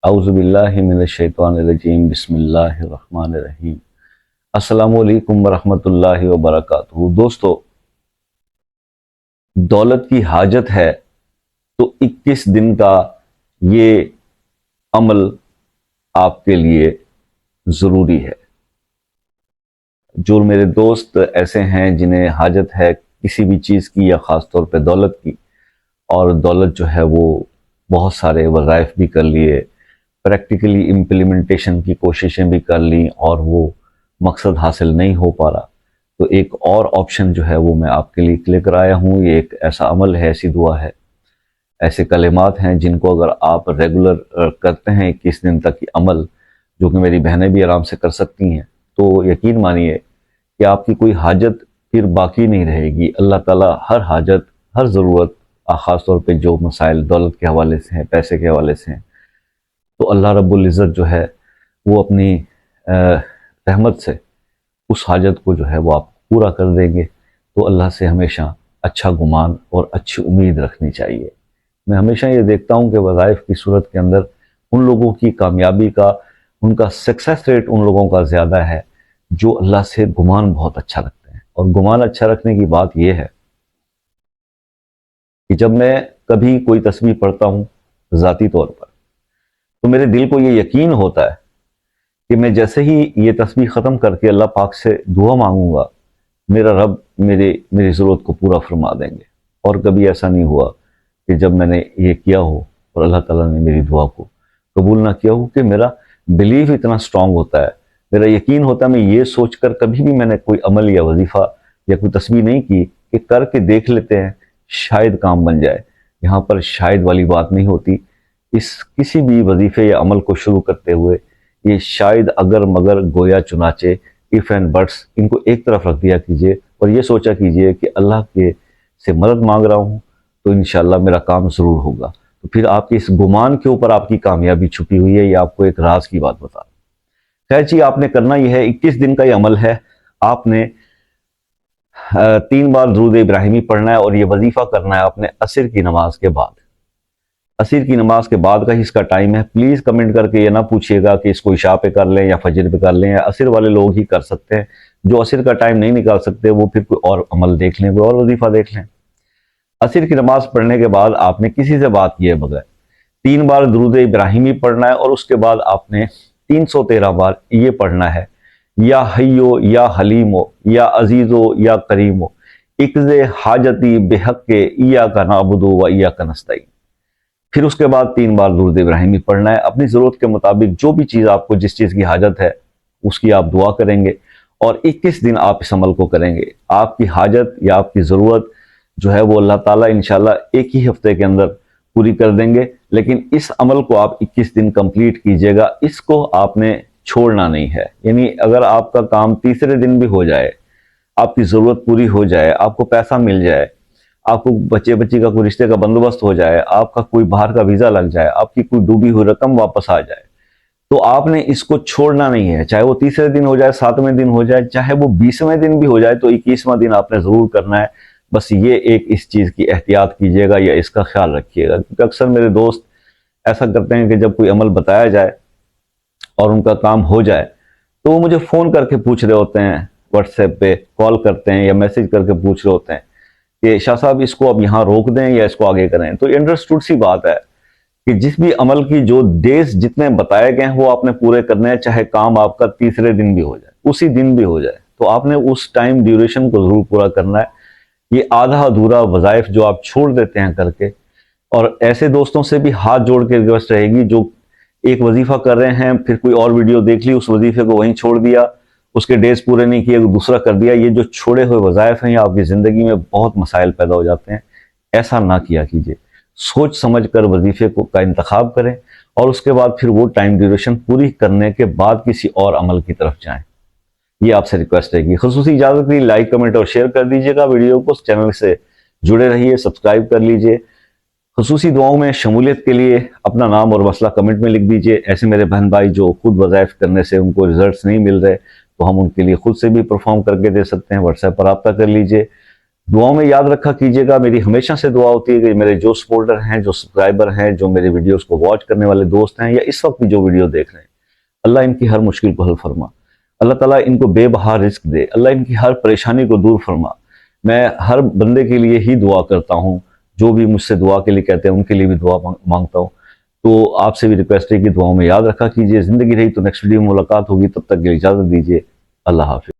اعوذ باللہ من الشیطان الرجیم بسم اللہ الرحمن الرحیم۔ السلام علیکم ورحمۃ اللہ وبرکاتہ۔ دوستو، دولت کی حاجت ہے تو 21 دن کا یہ عمل آپ کے لیے ضروری ہے۔ جو میرے دوست ایسے ہیں جنہیں حاجت ہے کسی بھی چیز کی یا خاص طور پہ دولت کی، اور دولت جو ہے وہ بہت سارے وظائف بھی کر لیے، پریکٹیکلی امپلیمنٹیشن کی کوششیں بھی کر لیں اور وہ مقصد حاصل نہیں ہو پا رہا، تو ایک اور آپشن جو ہے وہ میں آپ کے لیے لے کر آیا ہوں۔ یہ ایک ایسا عمل ہے، ایسی دعا ہے، ایسے کلمات ہیں جن کو اگر آپ ریگولر کرتے ہیں 21 دن تک یہ عمل، جو کہ میری بہنیں بھی آرام سے کر سکتی ہیں، تو یقین مانیے کہ آپ کی کوئی حاجت پھر باقی نہیں رہے گی۔ اللہ تعالیٰ ہر حاجت، ہر ضرورت، خاص طور پہ جو مسائل دولت کے حوالے سے ہیں، پیسے کے حوالے سے ہیں، تو اللہ رب العزت جو ہے وہ اپنی رحمت سے اس حاجت کو جو ہے وہ آپ پورا کر دیں گے۔ تو اللہ سے ہمیشہ اچھا گمان اور اچھی امید رکھنی چاہیے۔ میں ہمیشہ یہ دیکھتا ہوں کہ وظائف کی صورت کے اندر ان لوگوں کی کامیابی کا، ان کا سکسیس ریٹ ان لوگوں کا زیادہ ہے جو اللہ سے گمان بہت اچھا رکھتے ہیں۔ اور گمان اچھا رکھنے کی بات یہ ہے کہ جب میں کبھی کوئی تسبیح پڑھتا ہوں ذاتی طور پر، تو میرے دل کو یہ یقین ہوتا ہے کہ میں جیسے ہی یہ تسبیح ختم کر کے اللہ پاک سے دعا مانگوں گا، میرا رب میری ضرورت کو پورا فرما دیں گے۔ اور کبھی ایسا نہیں ہوا کہ جب میں نے یہ کیا ہو اور اللہ تعالیٰ نے میری دعا کو قبول نہ کیا ہو، کہ میرا بلیف اتنا سٹرونگ ہوتا ہے، میرا یقین ہوتا ہے، میں یہ سوچ کر کبھی بھی میں نے کوئی عمل یا وظیفہ یا کوئی تسبیح نہیں کی کہ کر کے دیکھ لیتے ہیں شاید کام بن جائے۔ یہاں پر شاید والی بات نہیں ہوتی۔ اس کسی بھی وظیفے یا عمل کو شروع کرتے ہوئے یہ شاید، اگر مگر، گویا، چنانچہ، ایف اینڈ بٹس، ان کو ایک طرف رکھ دیا کیجئے اور یہ سوچا کیجئے کہ اللہ کے سے مدد مانگ رہا ہوں تو انشاءاللہ میرا کام ضرور ہوگا۔ تو پھر آپ کے اس گمان کے اوپر آپ کی کامیابی چھپی ہوئی ہے۔ یہ آپ کو ایک راز کی بات بتا رہا ہوں۔ خیر جی، آپ نے کرنا یہ ہے، 21 دن کا یہ عمل ہے۔ آپ نے 3 بار درود ابراہیمی پڑھنا ہے اور یہ وظیفہ کرنا ہے آپ نے عصر کی نماز کے بعد۔ عصر کی نماز کے بعد کا ہی اس کا ٹائم ہے۔ پلیز کمنٹ کر کے یہ نہ پوچھیے گا کہ اس کو عشاء پہ کر لیں یا فجر پہ کر لیں، یا عصر والے لوگ ہی کر سکتے ہیں۔ جو عصر کا ٹائم نہیں نکال سکتے وہ پھر کوئی اور عمل دیکھ لیں، کوئی اور وظیفہ دیکھ لیں۔ عصر کی نماز پڑھنے کے بعد آپ نے کسی سے بات کیے بغیر 3 بار درود ابراہیمی پڑھنا ہے، اور اس کے بعد آپ نے 313 بار یہ پڑھنا ہے، یا حیو یا حلیمو یا عزیزو یا کریمو اقض حاجتی بحق ایاک نعبد و ایاک نستعین۔ پھر اس کے بعد 3 بار درود ابراہیمی پڑھنا ہے۔ اپنی ضرورت کے مطابق جو بھی چیز آپ کو، جس چیز کی حاجت ہے، اس کی آپ دعا کریں گے، اور 21 دن آپ اس عمل کو کریں گے۔ آپ کی حاجت یا آپ کی ضرورت جو ہے وہ اللہ تعالیٰ انشاءاللہ ایک ہی ہفتے کے اندر پوری کر دیں گے۔ لیکن اس عمل کو آپ 21 دن کمپلیٹ کیجئے گا، اس کو آپ نے چھوڑنا نہیں ہے۔ یعنی اگر آپ کا کام تیسرے دن بھی ہو جائے، آپ کی ضرورت پوری ہو جائے، آپ کو پیسہ مل جائے، آپ کو بچے بچی کا کوئی رشتے کا بندوبست ہو جائے، آپ کا کوئی باہر کا ویزا لگ جائے، آپ کی کوئی ڈوبی ہوئی رقم واپس آ جائے، تو آپ نے اس کو چھوڑنا نہیں ہے۔ چاہے وہ تیسرے دن ہو جائے، 7ویں دن ہو جائے، چاہے وہ 20ویں دن بھی ہو جائے، تو 21واں دن آپ نے ضرور کرنا ہے۔ بس یہ ایک اس چیز کی احتیاط کیجئے گا یا اس کا خیال رکھیے گا، کیونکہ اکثر میرے دوست ایسا کرتے ہیں کہ جب کوئی عمل بتایا جائے اور ان کا کام ہو جائے تو وہ مجھے فون کر کے پوچھ رہے ہوتے ہیں، واٹس ایپ پہ کال کرتے ہیں یا میسج کر کے پوچھ رہے ہوتے ہیں کہ شاہ صاحب اس کو اب یہاں روک دیں یا اس کو آگے کریں۔ تو یہ انڈرسٹوڈ سی بات ہے کہ جس بھی عمل کی جو ڈیز جتنے بتائے گئے ہیں وہ آپ نے پورے کرنے ہیں، چاہے کام آپ کا تیسرے دن بھی ہو جائے، اسی دن بھی ہو جائے، تو آپ نے اس ٹائم ڈیوریشن کو ضرور پورا کرنا ہے۔ یہ آدھا ادھورا وظائف جو آپ چھوڑ دیتے ہیں کر کے، اور ایسے دوستوں سے بھی ہاتھ جوڑ کے ریکویسٹ رہے گی جو ایک وظیفہ کر رہے ہیں، پھر کوئی اور ویڈیو دیکھ لی، اس وظیفے کو وہیں چھوڑ دیا، اس کے ڈیز پورے نہیں کیے، دوسرا کر دیا۔ یہ جو چھوڑے ہوئے وظائف ہیں، یہ آپ کی زندگی میں بہت مسائل پیدا ہو جاتے ہیں۔ ایسا نہ کیا کیجیے، سوچ سمجھ کر وظیفے کا انتخاب کریں، اور اس کے بعد پھر وہ ٹائم ڈیوریشن پوری کرنے کے بعد کسی اور عمل کی طرف جائیں۔ یہ آپ سے ریکویسٹ رہے گی۔ خصوصی اجازت کے لیے لائک، کمنٹ اور شیئر کر دیجیے گا ویڈیو کو، اس چینل سے جڑے رہیے، سبسکرائب کر لیجیے۔ خصوصی دعاؤں میں شمولیت کے لیے اپنا نام اور مسئلہ کمنٹ میں لکھ دیجیے۔ ایسے میرے بہن بھائی جو خود وظائف کرنے سے ان کو ریزلٹس نہیں مل رہے، تو ہم ان کے لیے خود سے بھی پرفارم کر کے دے سکتے ہیں۔ واٹس ایپ پر رابطہ کر لیجیے۔ دعاؤں میں یاد رکھا کیجیے گا، میری ہمیشہ سے دعا ہوتی ہے کہ میرے جو سپورٹر ہیں، جو سبسکرائبر ہیں، جو میرے ویڈیوز کو واچ کرنے والے دوست ہیں، یا اس وقت بھی جو ویڈیو دیکھ رہے ہیں، اللہ ان کی ہر مشکل کو حل فرما، اللہ تعالیٰ ان کو بے بہا رزق دے، اللہ ان کی ہر پریشانی کو دور فرما۔ میں ہر بندے کے لیے ہی دعا کرتا ہوں، جو بھی مجھ سے دعا کے لیے کہتے ہیں ان کے لیے بھی دعا مانگتا ہوں۔ تو آپ سے بھی ریکویسٹ ہے کہ دعاؤں میں یاد رکھا کیجیے۔ زندگی رہی تو نیکسٹ ویڈیو میں ملاقات ہوگی، تب تک کے لیے اجازت دیجیے، اللہ حافظ۔